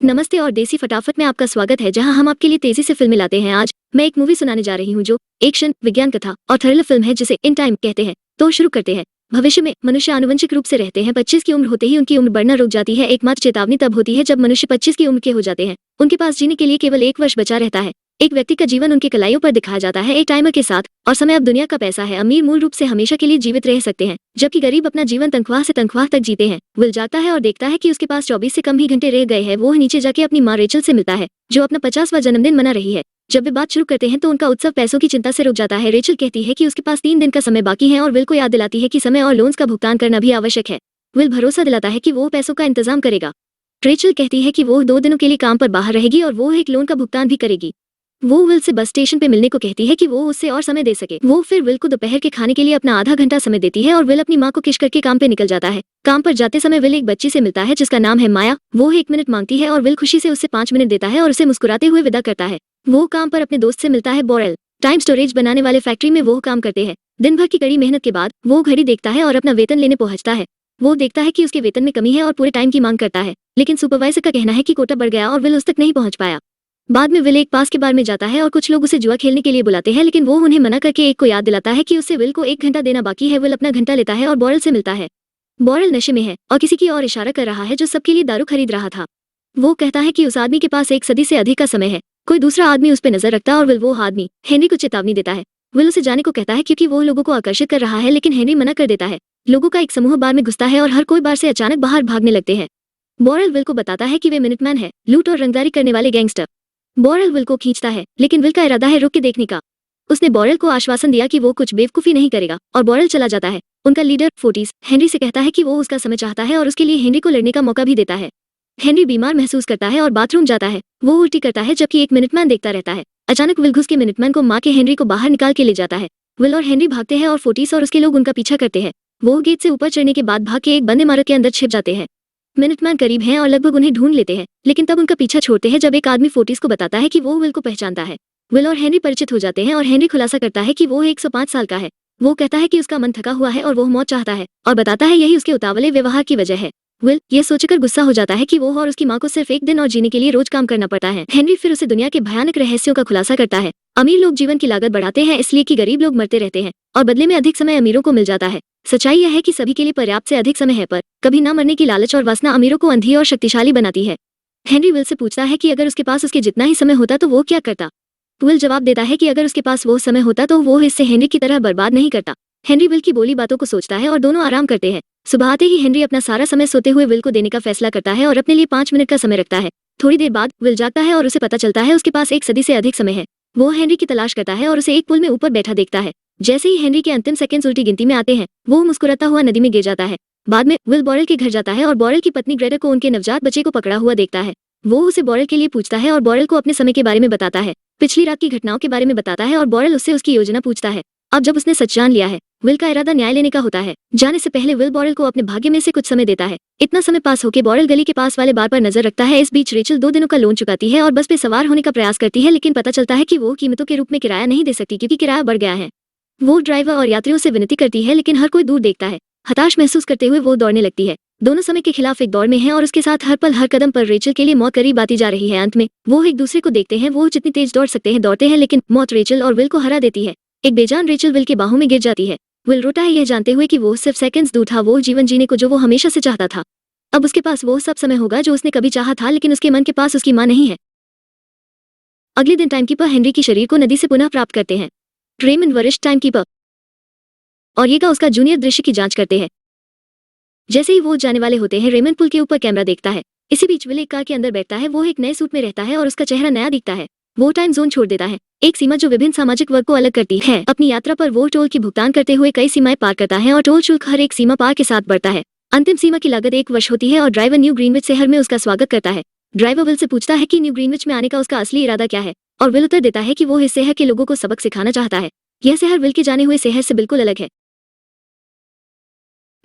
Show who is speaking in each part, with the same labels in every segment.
Speaker 1: नमस्ते और देसी फटाफट में आपका स्वागत है, जहां हम आपके लिए तेजी से फिल्में लाते हैं। आज मैं एक मूवी सुनाने जा रही हूं जो एक्शन, विज्ञान कथा और थ्रिलर फिल्म है, जिसे इन टाइम कहते हैं। तो शुरू करते हैं। भविष्य में मनुष्य आनुवंशिक रूप से रहते हैं। 25 की उम्र होते ही उनकी उम्र बढ़ना रुक जाती है। एकमात्र चेतावनी तब होती है जब मनुष्य 25 की उम्र के हो जाते हैं। उनके पास जीने के लिए केवल 1 वर्ष बचा रहता है। एक व्यक्ति का जीवन उनके कलाइयों पर दिखाया जाता है, एक टाइमर के साथ। और समय अब दुनिया का पैसा है। अमीर मूल रूप से हमेशा के लिए जीवित रह सकते हैं, जबकि गरीब अपना जीवन तनख्वाह से तनख्वाह तक जीते हैं। विल जागता है और देखता है कि उसके पास 24 से कम ही घंटे रह गए हैं। वो नीचे जाके अपनी माँ रेचल से मिलता है, जो अपना 50वां जन्मदिन मना रही है। जब वे बात शुरू करते हैं तो उनका उत्सव पैसों की चिंता से रुक जाता है। रेचल कहती है कि उसके पास 3 दिन का समय बाकी है और विल को याद दिलाती है कि समय और लोन्स का भुगतान करना भी आवश्यक है। विल भरोसा दिलाता है कि वो पैसों का इंतजाम करेगा। रेचल कहती है कि वो 2 दिनों के लिए काम पर बाहर रहेगी और वो एक लोन का भुगतान भी करेगी। वो विल से बस स्टेशन पे मिलने को कहती है कि वो उससे और समय दे सके। वो फिर विल को दोपहर के खाने के लिए अपना आधा घंटा समय देती है और विल अपनी माँ को किश करके काम पे निकल जाता है। काम पर जाते समय विल एक बच्ची से मिलता है जिसका नाम है माया। वो 1 मिनट मांगती है और विल खुशी से उससे 5 मिनट देता है और उसे मुस्कुराते हुए विदा करता है। वो काम पर अपने दोस्त से मिलता है बोरेल। टाइम स्टोरेज बनाने वाले फैक्ट्री में वो काम करते हैं। दिन भर की कड़ी मेहनत के बाद वो घड़ी देखता है और अपना वेतन लेने पहुंचता है। वो देखता है कि उसके वेतन में कमी है और पूरे टाइम की मांग करता है, लेकिन सुपरवाइजर का कहना है कि कोटा बढ़ गया और विल उस तक नहीं पहुंच पाया। बाद में विल एक पास के बार में जाता है और कुछ लोग उसे जुआ खेलने के लिए बुलाते हैं, लेकिन वो उन्हें मना करके एक को याद दिलाता है कि उससे विल को 1 घंटा देना बाकी है। विल अपना घंटा लेता है और बोरेल से मिलता है। बोरेल नशे में है और किसी की ओर इशारा कर रहा है जो सबके लिए दारू खरीद रहा था। वो कहता है कि उस आदमी के पास 1 सदी से अधिक का समय है। कोई दूसरा आदमी उस पर नजर रखता और विल वो आदमी हेनरी को चेतावनी देता है। विल उसे जाने को कहता है क्योंकि वो लोगों को आकर्षित कर रहा है, लेकिन हेनरी मना कर देता है। लोगों का एक समूह बार में घुसता है और हर कोई बार से अचानक बाहर भागने लगते हैं। बोरेल विल को बताता है कि वे मिनटमैन है, लूट और रंगदारी करने वाले गैंगस्टर। बोरेल विल को खींचता है, लेकिन विल का इरादा है रुक के देखने का। उसने बोरेल को आश्वासन दिया कि वो कुछ बेवकूफी नहीं करेगा और बोरेल चला जाता है। उनका लीडर फोर्टिस हेनरी से कहता है कि वो उसका समय चाहता है और उसके लिए हेनरी को लड़ने का मौका भी देता है। हेनरी बीमार महसूस करता है और बाथरूम जाता है। वो उल्टी करता है जबकि एक मिनटमैन देखता रहता है। अचानक विल घुस के मिनटमैन को मार के हेनरी को बाहर निकाल के ले जाता है। विल और हेनरी भागते हैं और फोर्टिस और उसके लोग उनका पीछा करते हैं। वो गेट से ऊपर चढ़ने के बाद भाग के एक बंद इमारत के अंदर छिप जाते हैं। मिनटमैन करीब हैं और लगभग उन्हें ढूंढ लेते हैं, लेकिन तब उनका पीछा छोड़ते हैं जब एक आदमी फोर्टिस को बताता है कि वो विल को पहचानता है। विल और हेनरी परिचित हो जाते हैं और हेनरी खुलासा करता है कि वो 105 साल का है। वो कहता है कि उसका मन थका हुआ है और वो मौत चाहता है, और बताता है यही उसके उतावले व्यवहार की वजह है। विल ये सोचकर गुस्सा हो जाता है कि वो और उसकी माँ को सिर्फ 1 दिन और जीने के लिए रोज काम करना पड़ता है। हेनरी फिर उसे दुनिया के भयानक रहस्यों का खुलासा करता है। अमीर लोग जीवन की लागत बढ़ाते हैं इसलिए कि गरीब लोग मरते रहते हैं, और बदले में अधिक समय अमीरों को मिल जाता है। सच्चाई यह है कि सभी के लिए पर्याप्त से अधिक समय है, पर कभी ना मरने की लालच और वासना अमीरों को अंधी और शक्तिशाली बनाती है। हेनरी विल से पूछता है कि अगर उसके पास उसके जितना ही समय होता तो वो क्या करता। विल जवाब देता है कि अगर उसके पास वो समय होता तो वो इससे हेनरी की तरह बर्बाद नहीं करता। हेनरी विल की बोली बातों को सोचता है और दोनों आराम करते हैं। सुबह आते ही हेनरी अपना सारा समय सोते हुए विल को देने का फैसला करता है और अपने लिए 5 मिनट का समय रखता है। थोड़ी देर बाद विल जागता है और उसे पता चलता है उसके पास 1 सदी से अधिक समय है। वो हेनरी की तलाश करता है और उसे एक पुल में ऊपर बैठा देखता है। जैसे ही हेनरी के अंतिम सेकंड्स उल्टी गिनती में आते हैं, वो मुस्कुराता हुआ नदी में गिर जाता है। बाद में विल बोरेल के घर जाता है और बोरेल की पत्नी ग्रेटा को उनके नवजात बच्चे को पकड़ा हुआ देखता है। वो उसे बोरेल के लिए पूछता है और बोरेल को अपने समय के बारे में बताता है। पिछली रात की घटनाओं के बारे में बताता है और बोरेल उससे उसकी योजना पूछता है। अब जब उसने सच जान लिया है, विल का इरादा न्याय लेने का होता है। जाने से पहले विल बोरेल को अपने भाग्य में से कुछ समय देता है। इतना समय पास होके बोरेल गली के पास वाले बार पर नजर रखता है। इस बीच रेचल 2 दिनों का लोन चुकाती है और बस पे सवार होने का प्रयास करती है, लेकिन पता चलता है कि वो कीमतों के रूप में किराया नहीं दे सकती क्योंकि किराया बढ़ गया है। वो ड्राइवर और यात्रियों से विनती करती है, लेकिन हर कोई दूर देखता है। हताश महसूस करते हुए वो दौड़ने लगती है। दोनों समय के खिलाफ एक दौड़ में हैं और उसके साथ हर पल हर कदम पर रेचल के लिए मौत करीब आती जा रही है। अंत में वो एक दूसरे को देखते हैं। वो जितनी तेज दौड़ सकते हैं दौड़ते हैं, लेकिन मौत रेचल और विल को हरा देती है। एक बेजान रेचल विल के बाहों में गिर जाती है। विल रोता है, यह जानते हुए कि वो सिर्फ सेकंड्स दूर था वो जीवन जीने को जो वो हमेशा से चाहता था। अब उसके पास वो सब समय होगा जो उसने कभी चाहा था, लेकिन उसके मन के पास उसकी माँ नहीं है। अगले दिन टाइमकीपर हेनरी की शरीर को नदी से पुनः प्राप्त करते हैं। रेमंड वरिष्ठ टाइमकीपर और येगा उसका जूनियर दृश्य की जांच करते हैं। जैसे ही वो जाने वाले होते हैं, रेमंड पुल के ऊपर कैमरा देखता है। इसी बीच विल एक कार के अंदर बैठता है। वो एक नए सूट में रहता है और उसका चेहरा नया दिखता है। वो टाइम जोन छोड़ देता है, एक सीमा जो विभिन्न सामाजिक वर्ग को अलग करती है। अपनी यात्रा पर वो टोल की भुगतान करते हुए कई सीमाएं पार करता है और टोल शुल्क हर एक सीमा पार के साथ बढ़ता है। अंतिम सीमा की लागत 1 वर्ष होती है और ड्राइवर न्यू ग्रीनविच शहर में उसका स्वागत करता है। ड्राइवर विल से पूछता है कि न्यू ग्रीनविच में आने का उसका असली इरादा क्या है, और विल उत्तर देता है कि वो इस शहर के लोगों को सबक सिखाना चाहता है। यह शहर विल के जाने हुए शहर से बिल्कुल अलग है।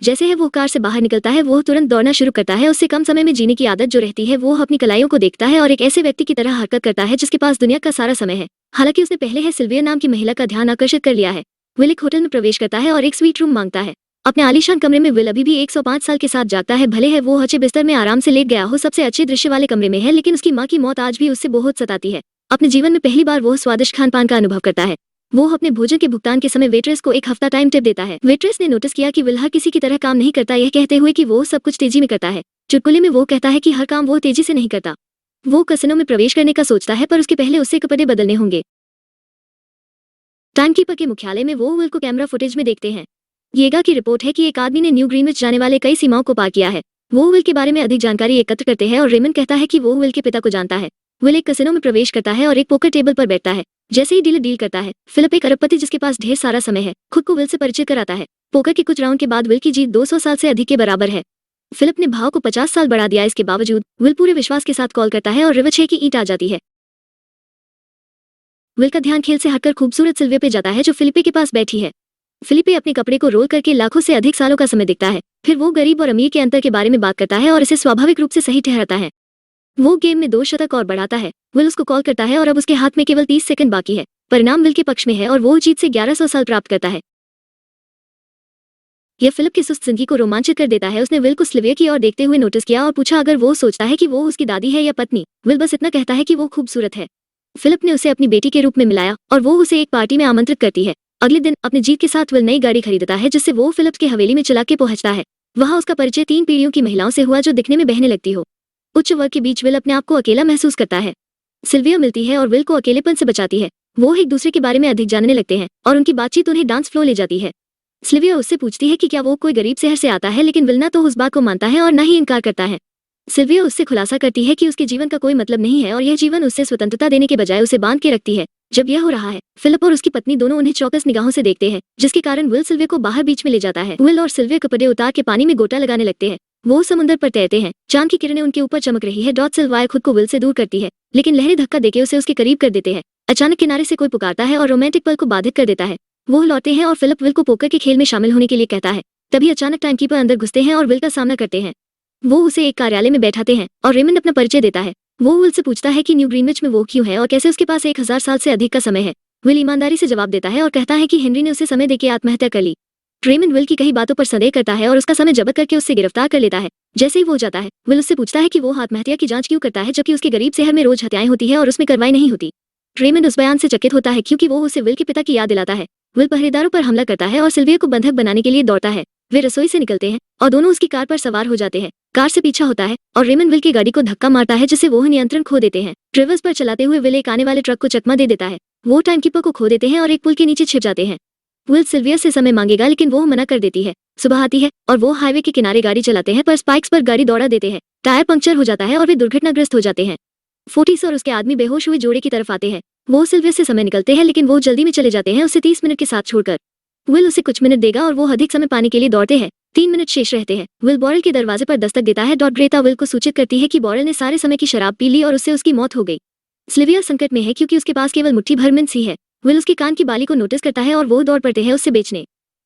Speaker 1: जैसे है वो कार से बाहर निकलता है, वो तुरंत दौड़ना शुरू करता है। उससे कम समय में जीने की आदत जो रहती है, वो अपनी कलाइयों को देखता है और एक ऐसे व्यक्ति की तरह हरकत करता है जिसके पास दुनिया का सारा समय है। हालांकि उसने पहले है सिल्विया नाम की महिला का ध्यान आकर्षित कर लिया है। विल एक होटल में प्रवेश करता है और एक स्वीट रूम मांगता है। अपने आलीशान कमरे में विल अभी भी 105 साल के साथ जागता है। भले है वो अच्छे बिस्तर में आराम से लेट गया हो, सबसे अच्छे दृश्य वाले कमरे में है, लेकिन उसकी माँ की मौत आज भी उससे बहुत सताती है। अपने जीवन में पहली बार वो स्वादिष्ट खान पान का अनुभव करता है। वो अपने भोजन के भुगतान के समय वेट्रेस को एक हफ्ता टाइम टिप देता है। वेट्रेस ने नोटिस किया कि विल हर किसी की तरह काम नहीं करता, यह कहते हुए कि वो सब कुछ तेजी में करता है। चुटकुले में वो कहता है कि हर काम वो तेजी से नहीं करता। वो कसिनो में प्रवेश करने का सोचता है, पर उसके पहले उससे कपड़े बदलने होंगे। टाइमकीपर के मुख्यालय में वो विल को कैमरा फुटेज में देखते हैं। येगा की रिपोर्ट है कि एक आदमी ने न्यू ग्रीनविच जाने वाले कई सीमाओं को पार किया है। वो विल के बारे में अधिक जानकारी एकत्र करते हैं और रेमंड कहता है कि वो विल के पिता को जानता है। विल एक कसिनो में प्रवेश करता है और एक पोकर टेबल पर बैठता है। जैसे ही डील करता है, फिलिप एक अरबपति जिसके पास ढेर सारा समय है, खुद को विल से परिचित कराता है। पोकर के कुछ राउंड के बाद विल की जीत 200 साल से अधिक के बराबर है। फिलिप ने भाव को 50 साल बढ़ा दिया। इसके बावजूद विल पूरे विश्वास के साथ कॉल करता है और रिवर 6 की ईंट आ जाती है। विल का ध्यान खेल से हटकर खूबसूरत सिल्विया पे जाता है जो फिलिपे के पास बैठी है। फिलिपे अपने कपड़े को रोल करके लाखों से अधिक सालों का समय दिखता है। फिर वो गरीब और अमीर के अंतर के बारे में बात करता है और इसे स्वाभाविक रूप से सही ठहराता है। वो गेम में 2 शतक और बढ़ाता है। विल उसको कॉल करता है और अब उसके हाथ में केवल 30 सेकंड बाकी है। परिणाम विल के पक्ष में है और वो जीत से 1100 साल प्राप्त करता है। यह फिलिप की सुस्त जिंदगी को रोमांचित कर देता है। उसने विल को सिल्विया की ओर देखते हुए नोटिस किया और पूछा अगर वो सोचता है कि वो उसकी दादी है या पत्नी। विल बस इतना कहता है कि वो खूबसूरत है। फिलिप ने उसे अपनी बेटी के रूप में मिलाया और वो उसे एक पार्टी में आमंत्रित करती है। अगले दिन अपनी जीत के साथ विल नई गाड़ी खरीदता है जिससे वो फिलिप्स की हवेली में चला के पहुंचता है। वहां उसका परिचय 3 पीढ़ियों की महिलाओं से हुआ जो दिखने में बहने लगती हो। उच्च वर्ग के बीच विल अपने आप को अकेला महसूस करता है। सिल्विया मिलती है और विल को अकेलेपन से बचाती है। वो एक दूसरे के बारे में अधिक जानने लगते हैं और उनकी बातचीत उन्हें डांस फ्लोर ले जाती है। सिल्विया उससे पूछती है कि क्या वो कोई गरीब शहर से आता है, लेकिन विल ना तो उस बात को मानता है और न ही इनकार करता है। सिल्विया उससे खुलासा करती है कि उसके जीवन का कोई मतलब नहीं है और यह जीवन उससे स्वतंत्रता देने के बजाय उसे बांध के रखती है। जब यह हो रहा है, फिलिप और उसकी पत्नी दोनों उन्हें चौकस निगाहों से देखते हैं, जिसके कारण विल सिल्विया को बाहर बीच में ले जाता है। विल और सिल्विया कपड़े उतार के पानी में गोता लगाने लगते हैं। वो समुद्र पर तैरते हैं। चांद की किरणें उनके ऊपर चमक रही है। सिल्विया खुद को विल से दूर करती है, लेकिन लहरें धक्का देके उसे उसके करीब कर देते हैं। अचानक किनारे से कोई पुकारता है और रोमांटिक पल को बाधित कर देता है। वो लौटते हैं और फिलिप विल को पोकर के खेल में शामिल होने के लिए कहता है। तभी अचानक टाइमकीपर अंदर घुसते हैं और विल का सामना करते हैं। वो उसे एक कार्यालय में बैठाते हैं और रेमंड अपना परिचय देता है। वो विल से पूछता है कि न्यू ग्रीनविच में वो क्यों है और कैसे उसके पास 1000 साल से अधिक का समय है। विल ईमानदारी से जवाब देता है और कहता है कि हेनरी ने उसे समय देके आत्महत्या कर ली। रेमंड विल की कई बातों पर संदेह करता है और उसका समय जब्त करके उससे गिरफ्तार कर लेता है। जैसे ही वो जाता है, विल उससे पूछता है कि वो आत्महत्या की जांच क्यों करता है जबकि उसके गरीब शहर में रोज हत्याएं होती है और उसमें कार्रवाई नहीं होती। रेमंड उस बयान से चकित होता है क्योंकि वो उसे विल के पिता की याद दिलाता है। विल पहरेदारों पर हमला करता है और सिल्विया को बंधक बनाने के लिए दौड़ता है। वे रसोई से निकलते हैं और दोनों उसकी कार पर सवार हो जाते हैं। कार से पीछा होता है और रेमंड विल की गाड़ी को धक्का मारता है जिससे वो नियंत्रण खो देते हैं। ट्रेवर्स पर चलाते हुए विल एक आने वाले ट्रक को चकमा दे देता है। वो टाइमकीपर को खो देते हैं और एक पुल के नीचे छिप जाते हैं। विल सिल्विया से समय मांगेगा लेकिन वो मना कर देती है। सुबह आती है और वो हाईवे के किनारे गाड़ी चलाते हैं, पर स्पाइक्स पर गाड़ी दौड़ा देते हैं। टायर पंक्चर हो जाता है और वे दुर्घटनाग्रस्त हो जाते हैं। फोर्टिस और उसके आदमी बेहोश हुए जोड़े की तरफ आते हैं। वो सिल्विया से समय निकलते हैं लेकिन वो जल्दी में चले जाते हैं उसे 30 मिनट के साथ छोड़कर। विल उसे कुछ मिनट देगा और वो अधिक समय पाने के लिए दौड़ते हैं। 3 मिनट शेष रहते हैं। विल बॉरेल के दरवाजे पर दस्तक देता है। ग्रेटा विल को सूचित करती है कि बॉरेल ने सारे समय की शराब पी ली और उससे उसकी मौत हो गई। सिल्विया संकट में है क्योंकि उसके पास केवल मुट्ठी भर मिंस ही है। विल उसके कान की बाली को नोटिस करता है और वो दौड़ पड़ते हैं उससे बेचने।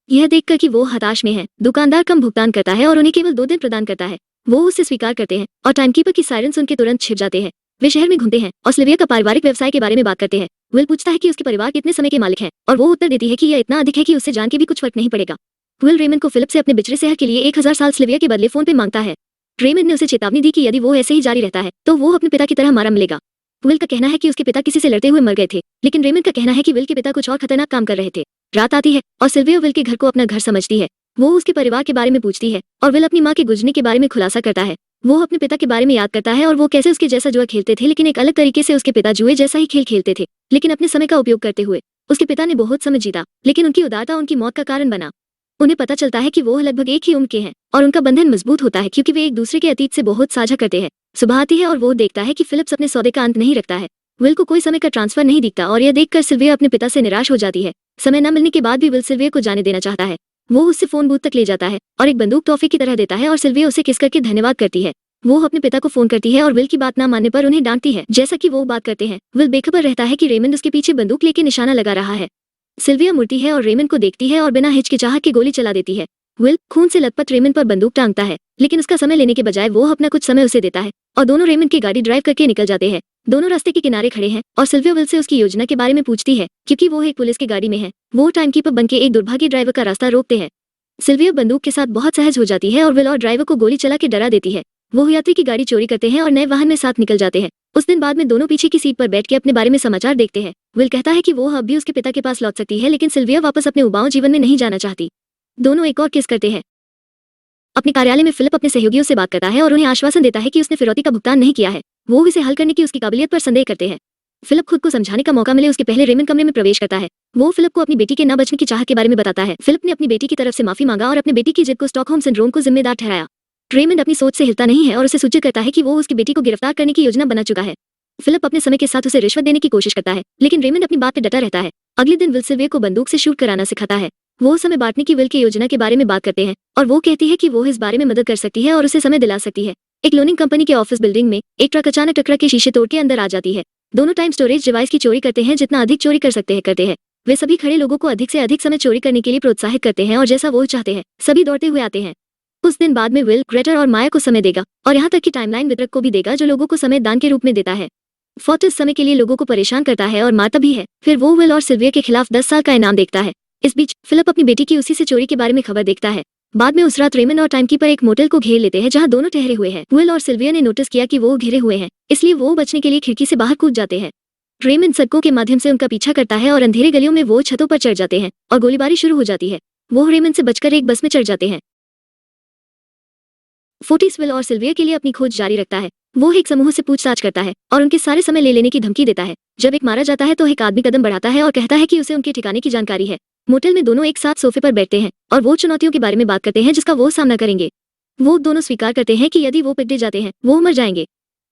Speaker 1: यह देखकर कि वो हताश में है, दुकानदार कम भुगतान करता है और उन्हें केवल 2 दिन प्रदान करता है। वो उसे स्वीकार करते हैं और टाइमकीपर की सायरन सुन के तुरंत छिप जाते हैं। वे शहर में घूमते हैं और सिल्विया का पारिवारिक व्यवसाय के बारे में बात करते हैं। विल पूछता है कि उसके परिवार कितने समय के मालिक हैं और वो उत्तर देती है कि यह इतना अधिक है कि उससे जान के भी कुछ फर्क नहीं पड़ेगा। विल रेमंड को फिलिप से अपने बिछड़े शहर के लिए 1000 साल सिल्विया के बदले फोन पे मांगता है। रेमंड ने उसे चेतावनी दी कि यदि वो ऐसे ही जारी रहता है तो वो अपने पिता की तरह मारा मिलेगा। विल का कहना है कि उसके पिता किसी से लड़ते हुए मर गए थे, लेकिन रेमंड का कहना है कि विल के पिता कुछ और खतरनाक काम कर रहे थे। रात आती है और सिल्विया विल के घर को अपना घर समझती है। वो उसके परिवार के बारे में पूछती है और विल अपनी माँ के गुजरने के बारे में खुलासा करता है। वो अपने पिता के बारे में याद करता है और वो कैसे उसके जैसा जुआ खेलते थे, लेकिन एक अलग तरीके से उसके पिता जुए जैसा ही खेल खेलते थे, लेकिन अपने समय का उपयोग करते हुए। उसके पिता ने बहुत समय जीता, लेकिन उनकी उदारता उनकी मौत का कारण बना। उन्हें पता चलता है कि वो लगभग एक ही उम्र के हैं और उनका बंधन मजबूत होता है क्योंकि वे एक दूसरे के अतीत से बहुत साझा करते हैं। सुबह आती है और वो देखता है कि फिलिप्स अपने सौदे का अंत नहीं रखता है। विल को कोई समय का ट्रांसफर नहीं दिखता और यह देखकर सिल्विया अपने पिता से निराश हो जाती है। समय न मिलने के बाद भी विल सिल्विया को जाने देना चाहता है। वो उससे फोन बूथ तक ले जाता है और एक बंदूक तोहफे की तरह देता है और सिल्विया उसे किस करके धन्यवाद करती है। वो अपने पिता को फोन करती है और विल की बात ना मानने पर उन्हें डांटती है। जैसा कि वो बात करते हैं, विल बेखबर रहता है कि रेमंड उसके पीछे बंदूक लेके निशाना लगा रहा है। सिल्विया मुड़ती है और रेमंड को देखती है और बिना हिचकिचाहट के गोली चला देती है। विल खून से लथपथ रेमंड पर बंदूक टांगता है, लेकिन उसका समय लेने के बजाय वो अपना कुछ समय उसे देता है और दोनों रेमंड की गाड़ी ड्राइव करके निकल जाते हैं। दोनों रास्ते के किनारे खड़े हैं और सिल्विया विल से उसकी योजना के बारे में पूछती है क्योंकि वो एक पुलिस की गाड़ी में है। वो टाइमकीपर बनके एक दुर्भाग्य ड्राइवर का रास्ता रोकते हैं। सिल्विया बंदूक के साथ बहुत सहज हो जाती है और विल और ड्राइवर को गोली चला के डरा देती है। वो यात्री की गाड़ी चोरी करते हैं और नए वाहन में साथ निकल जाते हैं। उस दिन बाद में दोनों पीछे की सीट पर बैठ के अपने बारे में समाचार देखते हैं। विल कहता है कि वो अब भी उसके पिता के पास लौट सकती है, लेकिन सिल्विया वापस अपने उबाऊ जीवन में नहीं जाना चाहती। दोनों एक और किस करते हैं। अपने कार्यालय में फिलिप अपने सहयोगियों से बात करता है और उन्हें आश्वासन देता है कि उसने फिरौती का भुगतान नहीं किया है। वो इसे हल करने की उसकी काबिलियत पर संदेह करते हैं। फिलिप खुद को समझाने का मौका मिले उसके पहले रेमन कमरे में प्रवेश करता है। वो फिलिप को अपनी बेटी के न बचने की चाहत के बारे में बताता है। फिलिप ने अपनी बेटी की तरफ से माफी मांगा और अपने बेटी की जिद को स्टॉकहोम सिंड्रोम को जिम्मेदार ठहराया। रेमंड अपनी सोच से हिलता नहीं है और उसे सूचित करता है कि वो उसकी बेटी को गिरफ्तार करने की योजना बना चुका है। फिलिप अपने समय के साथ उसे रिश्वत देने की कोशिश करता है, लेकिन रेमंड अपनी बात पर डटा रहता है। अगले दिन विल सिल्विया को बंदूक से शूट कराना सिखाता है। वो समय बांटने की विल की योजना के बारे में बात करते हैं और वो कहती है कि वो इस बारे में मदद कर सकती है और उसे समय दिला सकती है। एक लोनिंग कंपनी के ऑफिस बिल्डिंग में एक ट्रक अचानक टकरा के शीशे तोड़ के अंदर आ जाती है। दोनों टाइम स्टोरेज डिवाइस की चोरी करते हैं, जितना अधिक चोरी कर सकते हैं करते हैं। वे सभी खड़े लोगों को अधिक से अधिक समय चोरी करने के लिए प्रोत्साहित करते हैं और जैसा वो चाहते हैं सभी दौड़ते हुए आते हैं। कुछ दिन बाद में विल ग्रेटर और माया को समय देगा और यहाँ तक कि टाइमलाइन वितरक को भी देगा जो लोगों को समय दान के रूप में देता है। फोर्टिस समय के लिए लोगों को परेशान करता है और मारता भी है। फिर वो विल और सिल्विया के खिलाफ 10 साल का इनाम देखता है। इस बीच फिलिप अपनी बेटी की उसी से चोरी के बारे में खबर देखता है। बाद में उस रात रेमन और टाइमकीपर एक मोटेल को घेर लेते हैं जहां दोनों ठहरे हुए हैं। विल और सिल्विया ने नोटिस किया कि वो घिरे हुए हैं, इसलिए वो बचने के लिए खिड़की से बाहर कूद जाते हैं। रेमन सड़कों के माध्यम से उनका पीछा करता है और अंधेरे गलियों में वो छतों पर चढ़ जाते हैं और गोलीबारी शुरू हो जाती है। वो रेमन से बचकर एक बस में चढ़ जाते हैं। फोर्टिस विल और सिल्विया के लिए अपनी खोज जारी रखता है। वो एक समूह से पूछताछ करता है और उनके सारे समय ले लेने की धमकी देता है। जब एक मारा जाता है तो एक आदमी कदम बढ़ाता है और कहता है कि उसे उनके ठिकाने की जानकारी है। मोटेल में दोनों एक साथ सोफे पर बैठते हैं और वो चुनौतियों के बारे में बात करते हैं जिसका वो सामना करेंगे। वो दोनों स्वीकार करते हैं कि यदि वो पकड़े जाते हैं वो मर जाएंगे।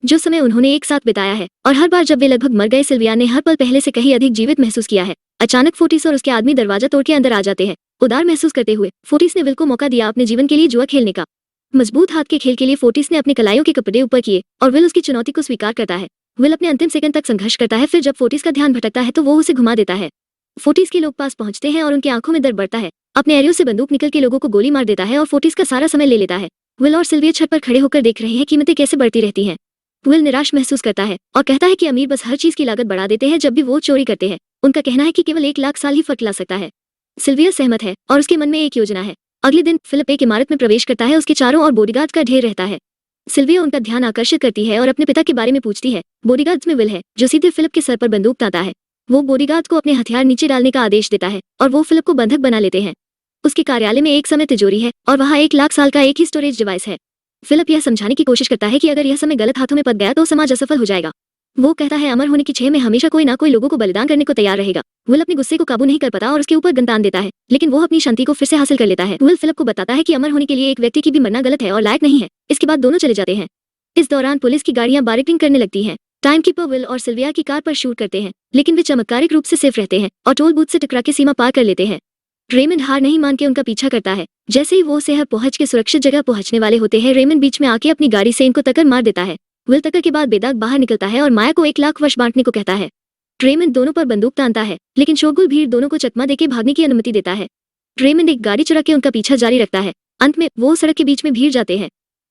Speaker 1: जो समय उन्होंने एक साथ बिताया है और हर बार जब वे लगभग मर गए, सिल्विया ने हर पल पहले से कहीं अधिक जीवित महसूस किया है। अचानक फोर्टिस और उसके आदमी दरवाजा तोड़ के अंदर आ जाते हैं। उदार महसूस करते हुए फोर्टिस ने विल को मौका दिया अपने जीवन के लिए जुआ खेलने का। मजबूत हाथ के खेल के लिए फोर्टिस ने अपने कलाइयों के कपड़े ऊपर किए और विल उसकी चुनौती को स्वीकार करता है। विल अपने अंतिम सेकंड तक संघर्ष करता है, फिर जब फोर्टिस का ध्यान भटकता है तो वो उसे घुमा देता है। फोर्टिस के लोग पास पहुंचते हैं और उनकी आंखों में दर्द बढ़ता है। अपने एरियो से बंदूक निकल के लोगों को गोली मार देता है और फोर्टिस का सारा समय ले लेता है। विल और सिल्विया छत पर खड़े होकर देख रहे हैं कीमतें कैसे बढ़ती रहती हैं। विल निराश महसूस करता है और कहता है कि अमीर बस हर चीज की लागत बढ़ा देते हैं जब भी वो चोरी करते हैं। उनका कहना है कि केवल 1 लाख साल ही फर्क ला सकता है। सिल्विया सहमत है और उसके मन में एक योजना है। अगले दिन फिलिप एक इमारत में प्रवेश करता है। उसके चारों ओर बॉडीगार्ड्स का ढेर रहता है। सिल्विया उनका ध्यान आकर्षित करती है और अपने पिता के बारे में पूछती है। बॉडीगार्ड्स में विल है जो सीधे फिलिप के सर पर बंदूक तानता है। वो बॉडीगार्ड को अपने हथियार नीचे डालने का आदेश देता है और वो फिलिप को बंधक बना लेते हैं। उसके कार्यालय में एक समय तिजोरी है और वहाँ 1 लाख साल का एक ही स्टोरेज डिवाइस है। फिलिप यह समझाने की कोशिश करता है कि अगर यह समय गलत हाथों में पड़ गया तो समाज असफल हो जाएगा। वो कहता है अमर होने की छह में हमेशा कोई ना कोई लोगों को बलिदान करने को तैयार रहेगा। विल अपने गुस्से को काबू नहीं कर पाता और उसके ऊपर गन तान देता है, लेकिन वो अपनी शांति को फिर से हासिल कर लेता है। विल फिलिप को बताता है कि अमर होने के लिए एक व्यक्ति की भी मरना गलत है और लायक नहीं है। इसके बाद दोनों चले जाते हैं। इस दौरान पुलिस की गाड़ियां बारिकिंग करने लगती हैं। टाइमकीपर विल और सिल्विया की कार पर शूट करते हैं, लेकिन वे चमत्कारिक रूप से सेफ रहते हैं और टोल बूथ से टकरा के सीमा पार कर लेते हैं। रेमंड हार नहीं मान के उनका पीछा करता है। जैसे ही वो शहर पहुंच के सुरक्षित जगह पहुंचने वाले होते हैं, रेमंड बीच में आके अपनी गाड़ी से इनको टक्कर मार देता है। विल टक्कर के बाद बेदाग बाहर निकलता है और माया को 1 लाख वर्ष बांटने को कहता है। रेमंड दोनों पर बंदूक तानता है, लेकिन शोरगुल भीड़ दोनों को चकमा देके भागने की अनुमति देता है। रेमंड एक गाड़ी चुरा के उनका पीछा जारी रखता है। अंत में वो सड़क के बीच में भीड़ जाते हैं।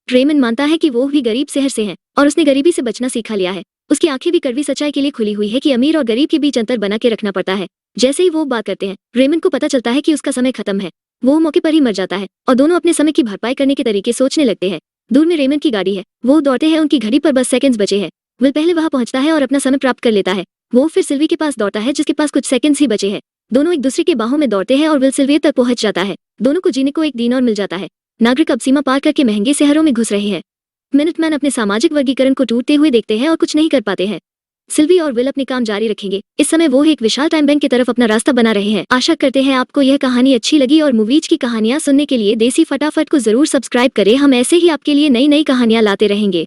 Speaker 1: रेमंड मानता है कि वो भी गरीब शहर से है और उसने गरीबी से बचना सीखा लिया है। उसकी आंखें भी कड़वी सच्चाई के लिए खुली हुई है कि अमीर और गरीब के बीच अंतर बना के रखना पड़ता है। जैसे ही वो बात करते हैं, रेमंड को पता चलता है कि उसका समय खत्म है। वो मौके पर ही मर जाता है और दोनों अपने समय की भरपाई करने के तरीके सोचने लगते हैं। दूर में रेमंड की गाड़ी है। वो दौड़ते हैं, उनकी घड़ी पर बस सेकंड्स बचे हैं। विल पहले वहां पहुंचता है और अपना समय प्राप्त कर लेता है। वो फिर सिल्वी के पास दौड़ता है जिसके पास कुछ सेकंड्स ही बचे हैं। दोनों एक दूसरे के बाहों में दौड़ते हैं और विल सिल्विया तक पहुंच जाता है। दोनों को जीने को एक दिन और मिल जाता है। नागरिक अब सीमा पार करके महंगे शहरों में घुस रहे हैं। मिनटमैन अपने सामाजिक वर्गीकरण को टूटते हुए देखते हैं और कुछ नहीं कर पाते हैं। सिल्वी और विल अपने काम जारी रखेंगे। इस समय वो एक विशाल टाइम बैंक की तरफ अपना रास्ता बना रहे हैं। आशा करते हैं आपको यह कहानी अच्छी लगी और मूवीज की कहानियां सुनने के लिए देसी फटाफट को जरूर सब्सक्राइब करें। हम ऐसे ही आपके लिए नई नई कहानियां लाते रहेंगे।